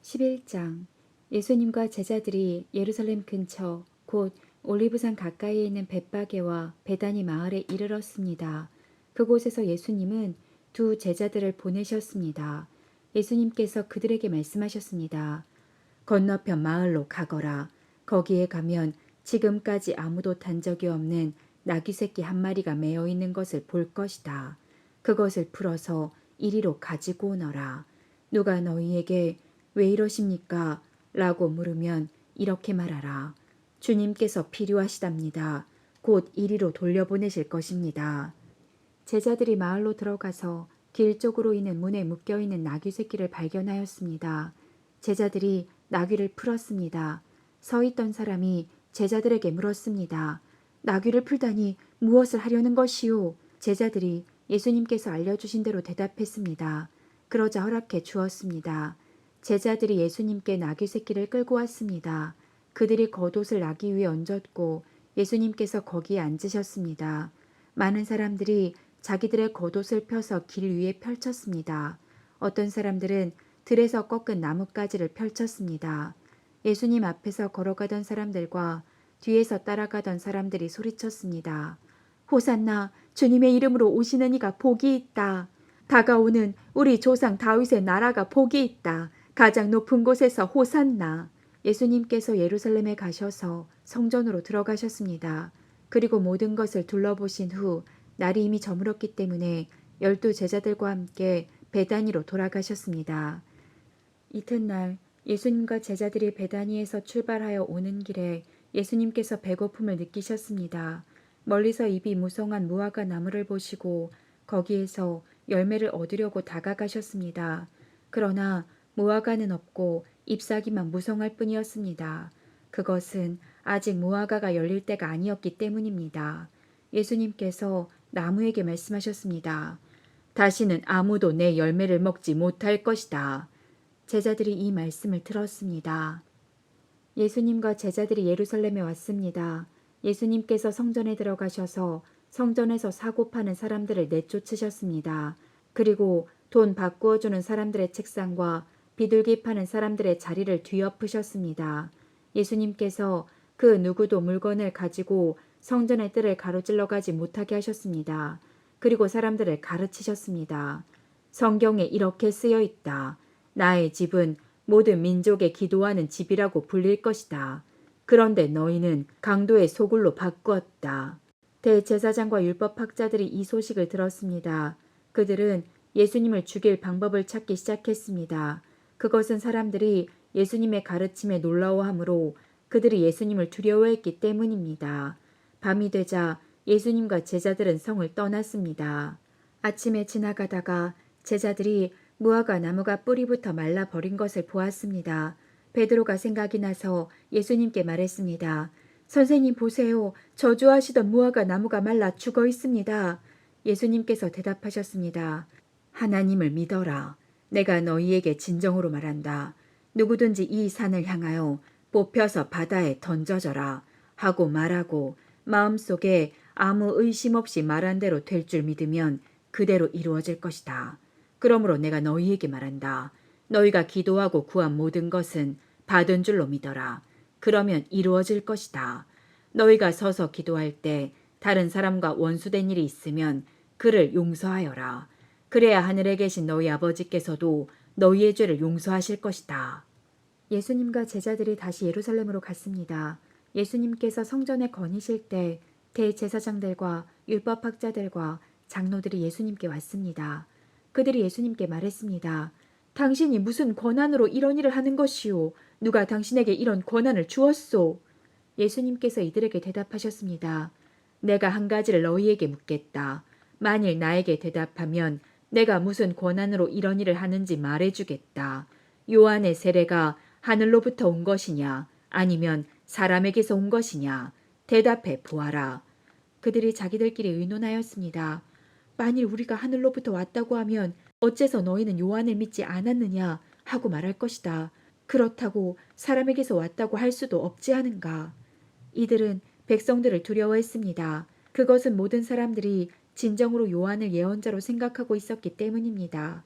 11장. 예수님과 제자들이 예루살렘 근처 곧 올리브산 가까이에 있는 벳바게와 베다니 마을에 이르렀습니다. 그곳에서 예수님은 두 제자들을 보내셨습니다. 예수님께서 그들에게 말씀하셨습니다. 건너편 마을로 가거라. 거기에 가면 지금까지 아무도 탄 적이 없는 나귀 새끼 한 마리가 매어 있는 것을 볼 것이다. 그것을 풀어서 이리로 가지고 오너라. 누가 너희에게 왜 이러십니까? 라고 물으면 이렇게 말하라. 주님께서 필요하시답니다. 곧 이리로 돌려보내실 것입니다. 제자들이 마을로 들어가서 길 쪽으로 있는 문에 묶여있는 나귀 새끼를 발견하였습니다. 제자들이 나귀를 풀었습니다. 서 있던 사람이 제자들에게 물었습니다. 나귀를 풀다니 무엇을 하려는 것이오? 제자들이 예수님께서 알려주신 대로 대답했습니다. 그러자 허락해 주었습니다. 제자들이 예수님께 나귀 새끼를 끌고 왔습니다. 그들이 겉옷을 나귀 위에 얹었고 예수님께서 거기에 앉으셨습니다. 많은 사람들이 자기들의 겉옷을 펴서 길 위에 펼쳤습니다. 어떤 사람들은 들에서 꺾은 나뭇가지를 펼쳤습니다. 예수님 앞에서 걸어가던 사람들과 뒤에서 따라가던 사람들이 소리쳤습니다. 호산나, 주님의 이름으로 오시는 이가 복이 있다. 다가오는 우리 조상 다윗의 나라가 복이 있다. 가장 높은 곳에서 호산나. 예수님께서 예루살렘에 가셔서 성전으로 들어가셨습니다. 그리고 모든 것을 둘러보신 후 날이 이미 저물었기 때문에 12 제자들과 함께 베다니로 돌아가셨습니다. 이튿날 예수님과 제자들이 베다니에서 출발하여 오는 길에 예수님께서 배고픔을 느끼셨습니다. 멀리서 잎이 무성한 무화과 나무를 보시고 거기에서 열매를 얻으려고 다가가셨습니다. 그러나 무화과는 없고 잎사귀만 무성할 뿐이었습니다. 그것은 아직 무화과가 열릴 때가 아니었기 때문입니다. 예수님께서 나무에게 말씀하셨습니다. 다시는 아무도 내 열매를 먹지 못할 것이다. 제자들이 이 말씀을 들었습니다. 예수님과 제자들이 예루살렘에 왔습니다. 예수님께서 성전에 들어가셔서 성전에서 사고 파는 사람들을 내쫓으셨습니다. 그리고 돈 바꾸어주는 사람들의 책상과 비둘기 파는 사람들의 자리를 뒤엎으셨습니다. 예수님께서 그 누구도 물건을 가지고 성전의 뜰을 가로질러 가지 못하게 하셨습니다. 그리고 사람들을 가르치셨습니다. 성경에 이렇게 쓰여 있다. 나의 집은 모든 민족의 기도하는 집이라고 불릴 것이다. 그런데 너희는 강도의 소굴로 바꾸었다. 대제사장과 율법학자들이 이 소식을 들었습니다. 그들은 예수님을 죽일 방법을 찾기 시작했습니다. 그것은 사람들이 예수님의 가르침에 놀라워하므로 그들이 예수님을 두려워했기 때문입니다. 밤이 되자 예수님과 제자들은 성을 떠났습니다. 아침에 지나가다가 제자들이 무화과 나무가 뿌리부터 말라 버린 것을 보았습니다. 베드로가 생각이 나서 예수님께 말했습니다. 선생님 보세요. 저주하시던 무화과 나무가 말라 죽어 있습니다. 예수님께서 대답하셨습니다. 하나님을 믿어라. 내가 너희에게 진정으로 말한다. 누구든지 이 산을 향하여 뽑혀서 바다에 던져져라 하고 말하고 마음속에 아무 의심 없이 말한 대로 될 줄 믿으면 그대로 이루어질 것이다. 그러므로 내가 너희에게 말한다. 너희가 기도하고 구한 모든 것은 받은 줄로 믿어라. 그러면 이루어질 것이다. 너희가 서서 기도할 때 다른 사람과 원수된 일이 있으면 그를 용서하여라. 그래야 하늘에 계신 너희 아버지께서도 너희의 죄를 용서하실 것이다. 예수님과 제자들이 다시 예루살렘으로 갔습니다. 예수님께서 성전에 거니실 때 대제사장들과 율법학자들과 장로들이 예수님께 왔습니다. 그들이 예수님께 말했습니다. 당신이 무슨 권한으로 이런 일을 하는 것이오? 누가 당신에게 이런 권한을 주었소? 예수님께서 이들에게 대답하셨습니다. 내가 한 가지를 너희에게 묻겠다. 만일 나에게 대답하면 내가 무슨 권한으로 이런 일을 하는지 말해주겠다. 요한의 세례가 하늘로부터 온 것이냐 아니면 사람에게서 온 것이냐 대답해 보아라. 그들이 자기들끼리 의논하였습니다. 만일 우리가 하늘로부터 왔다고 하면 어째서 너희는 요한을 믿지 않았느냐 하고 말할 것이다. 그렇다고 사람에게서 왔다고 할 수도 없지 않은가. 이들은 백성들을 두려워했습니다. 그것은 모든 사람들이 진정으로 요한을 예언자로 생각하고 있었기 때문입니다.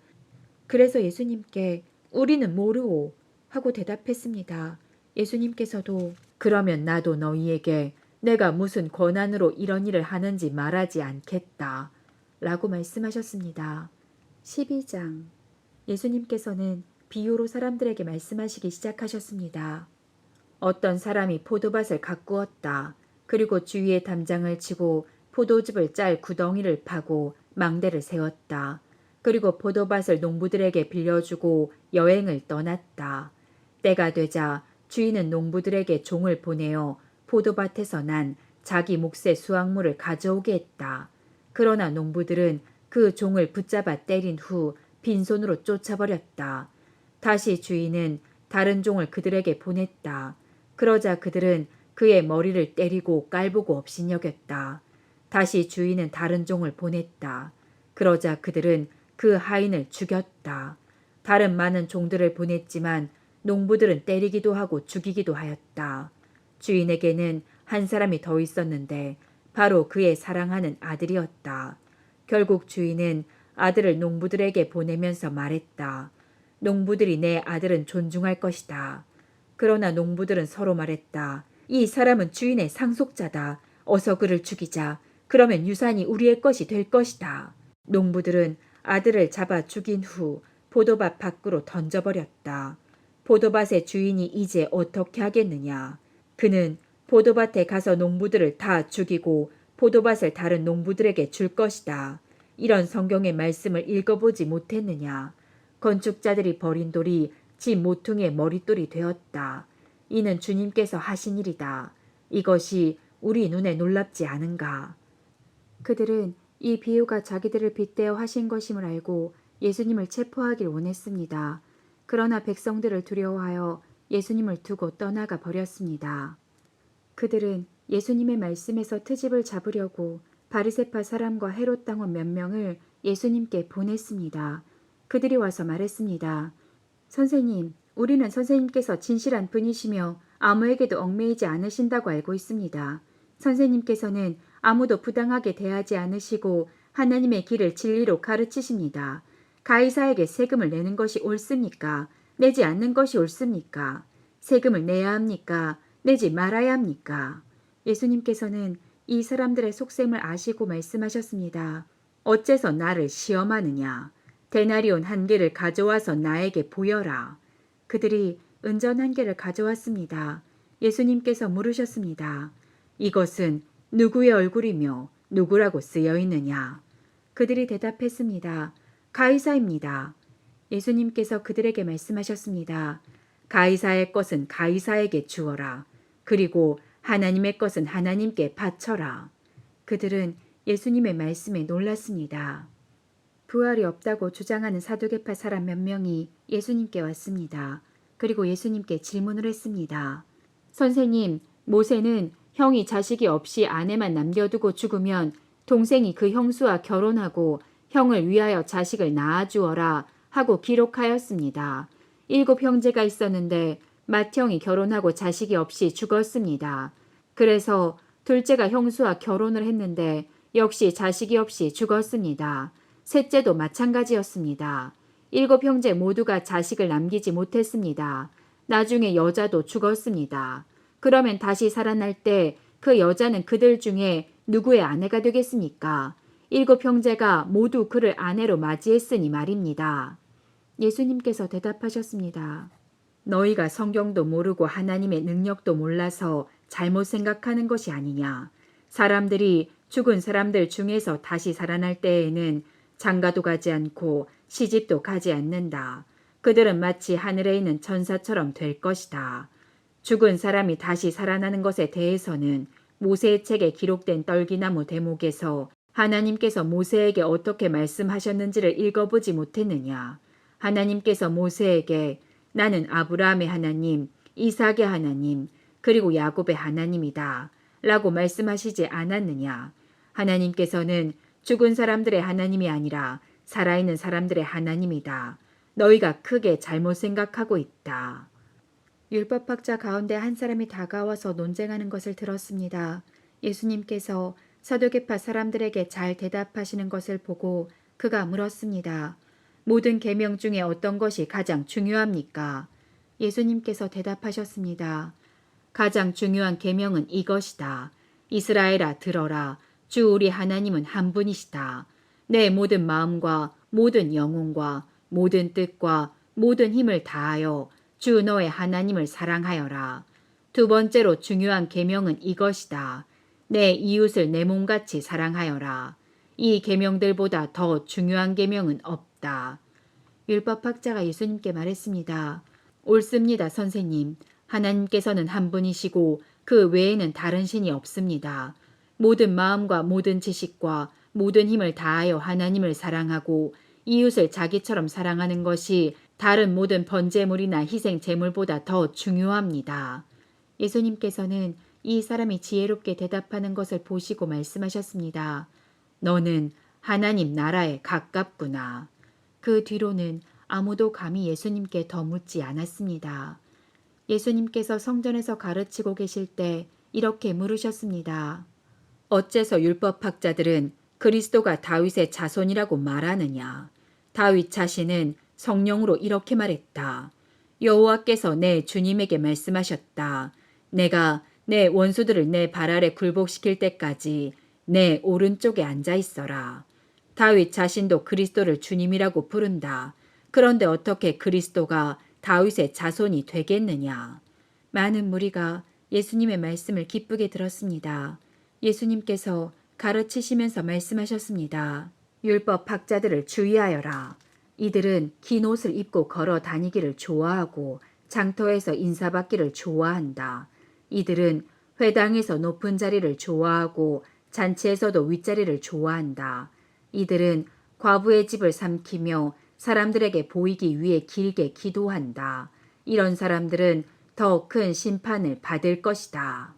그래서 예수님께 우리는 모르오 하고 대답했습니다. 예수님께서도 그러면 나도 너희에게 내가 무슨 권한으로 이런 일을 하는지 말하지 않겠다 라고 말씀하셨습니다. 12장 예수님께서는 비유로 사람들에게 말씀하시기 시작하셨습니다. 어떤 사람이 포도밭을 가꾸었다. 그리고 주위에 담장을 치고 포도즙을 짤 구덩이를 파고 망대를 세웠다. 그리고 포도밭을 농부들에게 빌려주고 여행을 떠났다. 때가 되자 주인은 농부들에게 종을 보내어 포도밭에서 난 자기 몫의 수확물을 가져오게 했다. 그러나 농부들은 그 종을 붙잡아 때린 후 빈손으로 쫓아버렸다. 다시 주인은 다른 종을 그들에게 보냈다. 그러자 그들은 그의 머리를 때리고 깔보고 업신여겼다. 다시 주인은 다른 종을 보냈다. 그러자 그들은 그 하인을 죽였다. 다른 많은 종들을 보냈지만 농부들은 때리기도 하고 죽이기도 하였다. 주인에게는 한 사람이 더 있었는데 바로 그의 사랑하는 아들이었다. 결국 주인은 아들을 농부들에게 보내면서 말했다. 농부들이 내 아들은 존중할 것이다. 그러나 농부들은 서로 말했다. 이 사람은 주인의 상속자다. 어서 그를 죽이자. 그러면 유산이 우리의 것이 될 것이다. 농부들은 아들을 잡아 죽인 후 포도밭 밖으로 던져버렸다. 포도밭의 주인이 이제 어떻게 하겠느냐. 그는 포도밭에 가서 농부들을 다 죽이고 포도밭을 다른 농부들에게 줄 것이다. 이런 성경의 말씀을 읽어보지 못했느냐. 건축자들이 버린 돌이 집 모퉁이의 머릿돌이 되었다. 이는 주님께서 하신 일이다. 이것이 우리 눈에 놀랍지 않은가. 그들은 이 비유가 자기들을 빗대어 하신 것임을 알고 예수님을 체포하길 원했습니다. 그러나 백성들을 두려워하여 예수님을 두고 떠나가 버렸습니다. 그들은 예수님의 말씀에서 트집을 잡으려고 바리새파 사람과 헤롯 당원 몇 명을 예수님께 보냈습니다. 그들이 와서 말했습니다. 선생님, 우리는 선생님께서 진실한 분이시며 아무에게도 얽매이지 않으신다고 알고 있습니다. 선생님께서는 아무도 부당하게 대하지 않으시고 하나님의 길을 진리로 가르치십니다. 가이사에게 세금을 내는 것이 옳습니까? 내지 않는 것이 옳습니까? 세금을 내야 합니까? 내지 말아야 합니까? 예수님께서는 이 사람들의 속셈을 아시고 말씀하셨습니다. 어째서 나를 시험하느냐? 데나리온 한 개를 가져와서 나에게 보여라. 그들이 은전 한 개를 가져왔습니다. 예수님께서 물으셨습니다. 이것은 누구의 얼굴이며 누구라고 쓰여 있느냐? 그들이 대답했습니다. 가이사입니다. 예수님께서 그들에게 말씀하셨습니다. 가이사의 것은 가이사에게 주어라. 그리고 하나님의 것은 하나님께 바쳐라. 그들은 예수님의 말씀에 놀랐습니다. 부활이 없다고 주장하는 사두개파 사람 몇 명이 예수님께 왔습니다. 그리고 예수님께 질문을 했습니다. 선생님, 모세는 형이 자식이 없이 아내만 남겨두고 죽으면 동생이 그 형수와 결혼하고 형을 위하여 자식을 낳아주어라 하고 기록하였습니다. 7 형제가 있었는데 맏형이 결혼하고 자식이 없이 죽었습니다. 그래서 둘째가 형수와 결혼을 했는데 역시 자식이 없이 죽었습니다. 셋째도 마찬가지였습니다. 7 형제 모두가 자식을 남기지 못했습니다. 나중에 여자도 죽었습니다. 그러면 다시 살아날 때 그 여자는 그들 중에 누구의 아내가 되겠습니까? 7 형제가 모두 그를 아내로 맞이했으니 말입니다. 예수님께서 대답하셨습니다. 너희가 성경도 모르고 하나님의 능력도 몰라서 잘못 생각하는 것이 아니냐. 사람들이 죽은 사람들 중에서 다시 살아날 때에는 장가도 가지 않고 시집도 가지 않는다. 그들은 마치 하늘에 있는 천사처럼 될 것이다. 죽은 사람이 다시 살아나는 것에 대해서는 모세의 책에 기록된 떨기나무 대목에서 하나님께서 모세에게 어떻게 말씀하셨는지를 읽어보지 못했느냐. 하나님께서 모세에게 나는 아브라함의 하나님, 이삭의 하나님, 그리고 야곱의 하나님이다 라고 말씀하시지 않았느냐. 하나님께서는 죽은 사람들의 하나님이 아니라 살아있는 사람들의 하나님이다. 너희가 크게 잘못 생각하고 있다. 율법학자 가운데 한 사람이 다가와서 논쟁하는 것을 들었습니다. 예수님께서 사두개파 사람들에게 잘 대답하시는 것을 보고 그가 물었습니다. 모든 계명 중에 어떤 것이 가장 중요합니까? 예수님께서 대답하셨습니다. 가장 중요한 계명은 이것이다. 이스라엘아 들어라. 주 우리 하나님은 한 분이시다. 내 모든 마음과 모든 영혼과 모든 뜻과 모든 힘을 다하여 주 너의 하나님을 사랑하여라. 두 번째로 중요한 계명은 이것이다. 내 이웃을 내 몸같이 사랑하여라. 이 계명들보다 더 중요한 계명은 없다. 율법학자가 예수님께 말했습니다. 옳습니다, 선생님. 하나님께서는 한 분이시고 그 외에는 다른 신이 없습니다. 모든 마음과 모든 지식과 모든 힘을 다하여 하나님을 사랑하고 이웃을 자기처럼 사랑하는 것이 다른 모든 번제물이나 희생 제물보다 더 중요합니다. 예수님께서는 이 사람이 지혜롭게 대답하는 것을 보시고 말씀하셨습니다. 너는 하나님 나라에 가깝구나. 그 뒤로는 아무도 감히 예수님께 더 묻지 않았습니다. 예수님께서 성전에서 가르치고 계실 때 이렇게 물으셨습니다. 어째서 율법학자들은 그리스도가 다윗의 자손이라고 말하느냐? 다윗 자신은 성령으로 이렇게 말했다. 여호와께서 내 주님에게 말씀하셨다. 내가 내 원수들을 내 발 아래 굴복시킬 때까지 내 오른쪽에 앉아 있어라. 다윗 자신도 그리스도를 주님이라고 부른다. 그런데 어떻게 그리스도가 다윗의 자손이 되겠느냐? 많은 무리가 예수님의 말씀을 기쁘게 들었습니다. 예수님께서 가르치시면서 말씀하셨습니다. 율법 학자들을 주의하여라. 이들은 긴 옷을 입고 걸어 다니기를 좋아하고 장터에서 인사받기를 좋아한다. 이들은 회당에서 높은 자리를 좋아하고 잔치에서도 윗자리를 좋아한다. 이들은 과부의 집을 삼키며 사람들에게 보이기 위해 길게 기도한다. 이런 사람들은 더 큰 심판을 받을 것이다.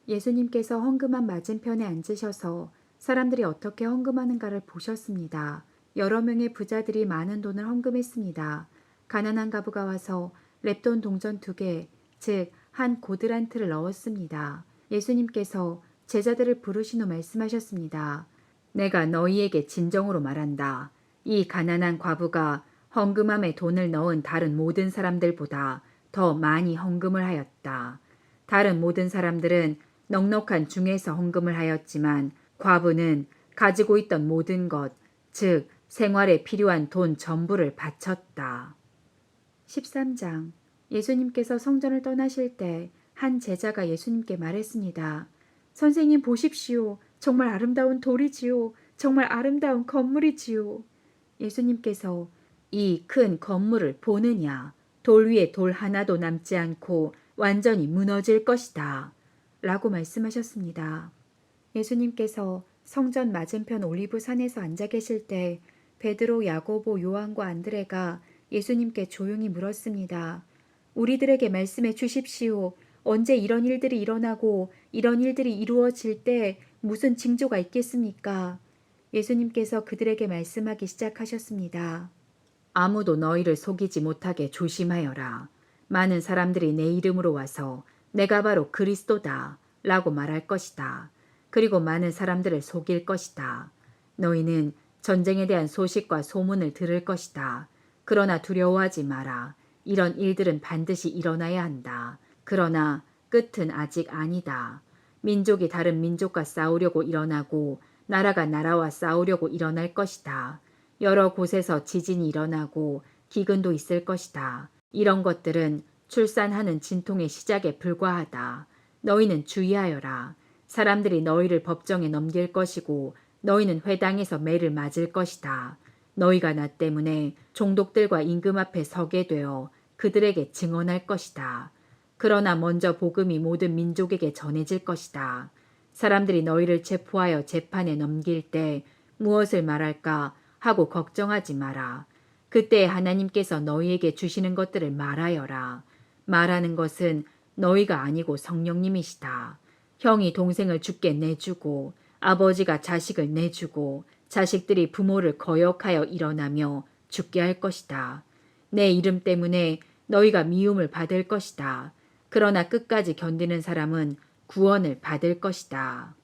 예수님께서 헌금함 맞은편에 앉으셔서 사람들이 어떻게 헌금하는가를 보셨습니다. 여러 명의 부자들이 많은 돈을 헌금했습니다. 가난한 가부가 와서 렙돈 동전 2개, 즉 한 고드란트를 넣었습니다. 예수님께서 제자들을 부르신 후 말씀하셨습니다. 내가 너희에게 진정으로 말한다. 이 가난한 과부가 헌금함에 돈을 넣은 다른 모든 사람들보다 더 많이 헌금을 하였다. 다른 모든 사람들은 넉넉한 중에서 헌금을 하였지만 과부는 가지고 있던 모든 것, 즉 생활에 필요한 돈 전부를 바쳤다. 13장. 예수님께서 성전을 떠나실 때 한 제자가 예수님께 말했습니다. 선생님 보십시오. 정말 아름다운 돌이지요. 정말 아름다운 건물이지요. 예수님께서 이 큰 건물을 보느냐? 돌 위에 돌 하나도 남지 않고 완전히 무너질 것이다. 라고 말씀하셨습니다. 예수님께서 성전 맞은편 올리브 산에서 앉아 계실 때 베드로, 야고보, 요한과 안드레가 예수님께 조용히 물었습니다. 우리들에게 말씀해 주십시오. 언제 이런 일들이 일어나고 이런 일들이 이루어질 때 무슨 징조가 있겠습니까? 예수님께서 그들에게 말씀하기 시작하셨습니다. 아무도 너희를 속이지 못하게 조심하여라. 많은 사람들이 내 이름으로 와서 내가 바로 그리스도다 라고 말할 것이다. 그리고 많은 사람들을 속일 것이다. 너희는 전쟁에 대한 소식과 소문을 들을 것이다. 그러나 두려워하지 마라. 이런 일들은 반드시 일어나야 한다. 그러나 끝은 아직 아니다. 민족이 다른 민족과 싸우려고 일어나고 나라가 나라와 싸우려고 일어날 것이다. 여러 곳에서 지진이 일어나고 기근도 있을 것이다. 이런 것들은 출산하는 진통의 시작에 불과하다. 너희는 주의하여라. 사람들이 너희를 법정에 넘길 것이고 너희는 회당에서 매를 맞을 것이다. 너희가 나 때문에 종독들과 임금 앞에 서게 되어 그들에게 증언할 것이다. 그러나 먼저 복음이 모든 민족에게 전해질 것이다. 사람들이 너희를 체포하여 재판에 넘길 때 무엇을 말할까 하고 걱정하지 마라. 그때 하나님께서 너희에게 주시는 것들을 말하여라. 말하는 것은 너희가 아니고 성령님이시다. 형이 동생을 죽게 내주고 아버지가 자식을 내주고 자식들이 부모를 거역하여 일어나며 죽게 할 것이다. 내 이름 때문에 너희가 미움을 받을 것이다. 그러나 끝까지 견디는 사람은 구원을 받을 것이다.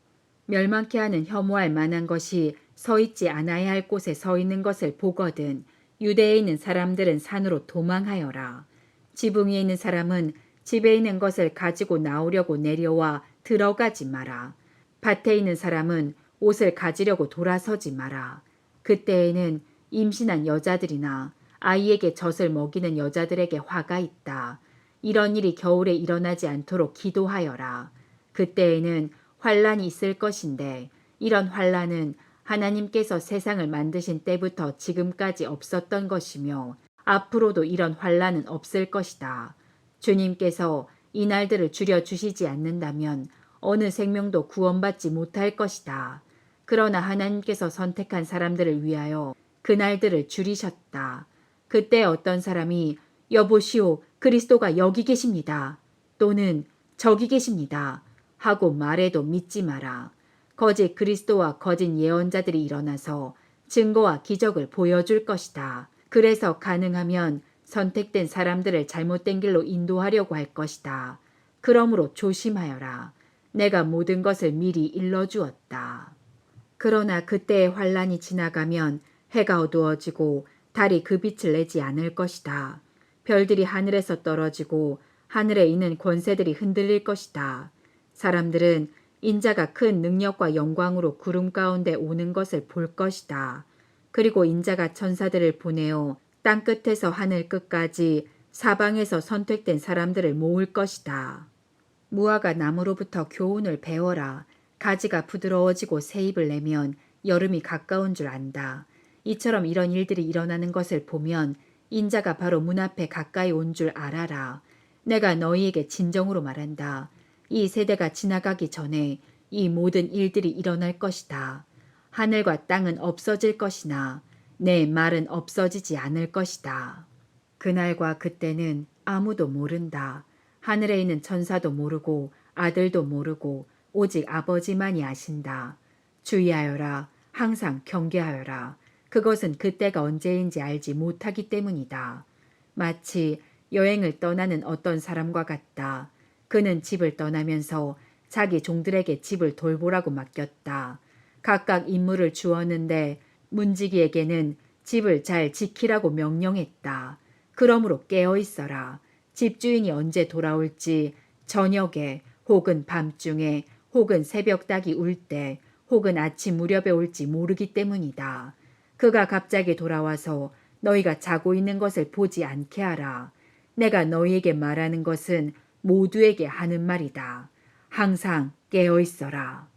멸망케 하는 혐오할 만한 것이 서 있지 않아야 할 곳에 서 있는 것을 보거든 유대에 있는 사람들은 산으로 도망하여라. 지붕 위에 있는 사람은 집에 있는 것을 가지고 나오려고 내려와 들어가지 마라. 밭에 있는 사람은 옷을 가지려고 돌아서지 마라. 그때에는 임신한 여자들이나 아이에게 젖을 먹이는 여자들에게 화가 있다. 이런 일이 겨울에 일어나지 않도록 기도하여라. 그때에는 환란이 있을 것인데 이런 환란은 하나님께서 세상을 만드신 때부터 지금까지 없었던 것이며 앞으로도 이런 환란은 없을 것이다. 주님께서 이 날들을 줄여주시지 않는다면 어느 생명도 구원받지 못할 것이다. 그러나 하나님께서 선택한 사람들을 위하여 그 날들을 줄이셨다. 그때 어떤 사람이 여보시오, 그리스도가 여기 계십니다. 또는 저기 계십니다. 하고 말해도 믿지 마라. 거짓 그리스도와 거짓 예언자들이 일어나서 증거와 기적을 보여줄 것이다. 그래서 가능하면 선택된 사람들을 잘못된 길로 인도하려고 할 것이다. 그러므로 조심하여라. 내가 모든 것을 미리 일러주었다. 그러나 그때의 환란이 지나가면 해가 어두워지고 달이 그 빛을 내지 않을 것이다. 별들이 하늘에서 떨어지고 하늘에 있는 권세들이 흔들릴 것이다. 사람들은 인자가 큰 능력과 영광으로 구름 가운데 오는 것을 볼 것이다. 그리고 인자가 천사들을 보내어 땅 끝에서 하늘 끝까지 사방에서 선택된 사람들을 모을 것이다. 무화과 나무로부터 교훈을 배워라. 가지가 부드러워지고 새 잎을 내면 여름이 가까운 줄 안다. 이처럼 이런 일들이 일어나는 것을 보면 인자가 바로 문 앞에 가까이 온 줄 알아라. 내가 너희에게 진정으로 말한다. 이 세대가 지나가기 전에 이 모든 일들이 일어날 것이다. 하늘과 땅은 없어질 것이나 내 말은 없어지지 않을 것이다. 그날과 그때는 아무도 모른다. 하늘에 있는 천사도 모르고 아들도 모르고 오직 아버지만이 아신다. 주의하여라. 항상 경계하여라. 그것은 그때가 언제인지 알지 못하기 때문이다. 마치 여행을 떠나는 어떤 사람과 같다. 그는 집을 떠나면서 자기 종들에게 집을 돌보라고 맡겼다. 각각 임무를 주었는데 문지기에게는 집을 잘 지키라고 명령했다. 그러므로 깨어 있어라. 집주인이 언제 돌아올지 저녁에 혹은 밤중에 혹은 새벽닭이 울 때 혹은 아침 무렵에 올지 모르기 때문이다. 그가 갑자기 돌아와서 너희가 자고 있는 것을 보지 않게 하라. 내가 너희에게 말하는 것은 모두에게 하는 말이다. 항상 깨어 있어라.